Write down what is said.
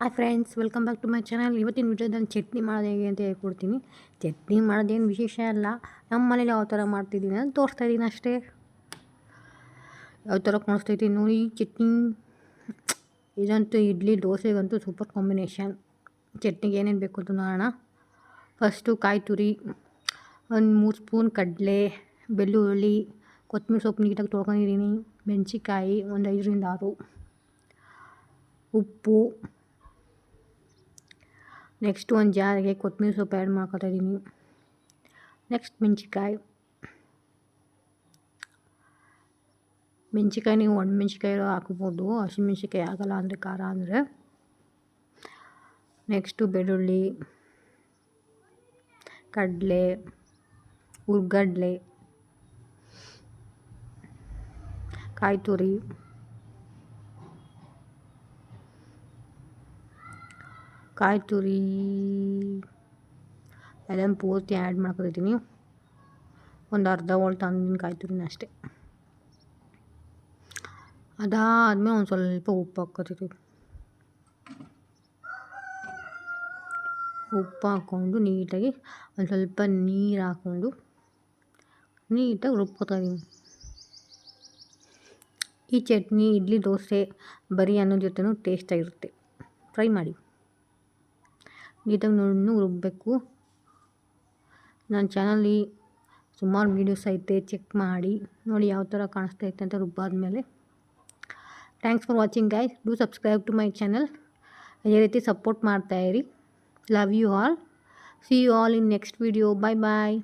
Hi friends, welcome back to my channel. ಇವತ್ತಿನ ವಿಡಿಯೋದಲ್ಲಿ ಚಟ್ನಿ ಮಾಡೋದು ಹೇಗೆ ಅಂತ ಹೇಳ್ಕೊಡ್ತೀನಿ. ಚಟ್ನಿ ಮಾಡೋದೇನು ವಿಶೇಷ ಅಲ್ಲ, ನಮ್ಮ ಮನೇಲಿ ಯಾವ ಥರ ಮಾಡ್ತಿದ್ದೀನಿ ಅಂತ ತೋರಿಸ್ತಾ ಇದ್ದೀನಿ ಅಷ್ಟೇ. ಯಾವ ಥರ ಕಾಣಿಸ್ತಾ ಇದ್ದೀನಿ ನೋಡಿ ಚಟ್ನಿ. ಇದಂತೂ ಇಡ್ಲಿ ದೋಸೆಗಂತೂ ಸೂಪರ್ ಕಾಂಬಿನೇಷನ್. ಚಟ್ನಿಗೆ ಏನೇನು ಬೇಕು ಅಂತ ನೋಡೋಣ. ಫಸ್ಟು ಕಾಯಿ ತುರಿ, ಒಂದು 3 ಸ್ಪೂನ್ ಕಡಲೆ, ಬೆಳ್ಳುಳ್ಳಿ, ಕೊತ್ತಂಬರಿ ಸೊಪ್ಪು ನೀಟಾಗಿ ತೊಳ್ಕೊಂಡಿದ್ದೀನಿ, ಮೆಣಸಿಕಾಯಿ ಒಂದು 5ರಿಂದ 6, ಉಪ್ಪು. ನೆಕ್ಸ್ಟ್ ಒಂದು ಜಾರಿಗೆ ಕೊತ್ತಂಬರಿ ಸೊಪ್ಪು ಆ್ಯಡ್ ಮಾಡ್ಕೊತಾ ಇದ್ದೀನಿ. ನೆಕ್ಸ್ಟ್ ಮೆಣಸಿಕಾಯಿ ನೀವು ಒಣಮೆಣ್ಸಿಕಾಯಿ ಹಾಕ್ಬೋದು, ಹಸಿಮೆಣ್ಸಿಕಾಯಿ ಆಗಲ್ಲ ಅಂದರೆ ಖಾರ ಅಂದರೆ. ನೆಕ್ಸ್ಟು ಬೆಳ್ಳುಳ್ಳಿ, ಕಡಲೆ, ಹುರ್ಗಡ್ಲೆ, ಕಾಯಿ ತುರಿ, ಅದನ್ನು ಪೂರ್ತಿ ಆ್ಯಡ್ ಮಾಡ್ಕೊತಿದ್ದೀನಿ. ಒಂದು ಅರ್ಧ ಹೋಳು ತಂದಿದ್ದೀನಿ ಕಾಯಿ ತುರಿನ ಅಷ್ಟೇ. ಅದಾದಮೇಲೆ ಒಂದು ಸ್ವಲ್ಪ ಉಪ್ಪು ಹಾಕ್ಕೊತಿದ್ದೀವಿ. ಉಪ್ಪು ಹಾಕ್ಕೊಂಡು ನೀಟಾಗಿ ಒಂದು ಸ್ವಲ್ಪ ನೀರು ಹಾಕ್ಕೊಂಡು ನೀಟಾಗಿ ರುಬ್ಕೊತಾ ಇದ್ದೀನಿ. ಈ ಚಟ್ನಿ ಇಡ್ಲಿ ದೋಸೆ ಬರೀ ಅನ್ನೋ ಜೊತೆನೂ ಟೇಸ್ಟಾಗಿರುತ್ತೆ. ಟ್ರೈ ಮಾಡಿ. ನೀಟಾಗಿ ನುಣ್ಣಗೆ ರುಬ್ಬಬೇಕು. ನನ್ನ ಚಾನಲ್ಲಿ ಸುಮಾರು ವೀಡಿಯೋಸ್ ಐತೆ, ಚೆಕ್ ಮಾಡಿ ನೋಡಿ ಯಾವ ಥರ ಕಾಣಿಸ್ತೈತೆ ಅಂತ ರುಬ್ಬಾದ್ಮೇಲೆ. Thanks for watching guys. Do subscribe to my channel. ಇದೇ ರೀತಿ ಸಪೋರ್ಟ್ ಮಾಡ್ತಾಯಿರಿ. Love you all. See you all in next video. Bye bye.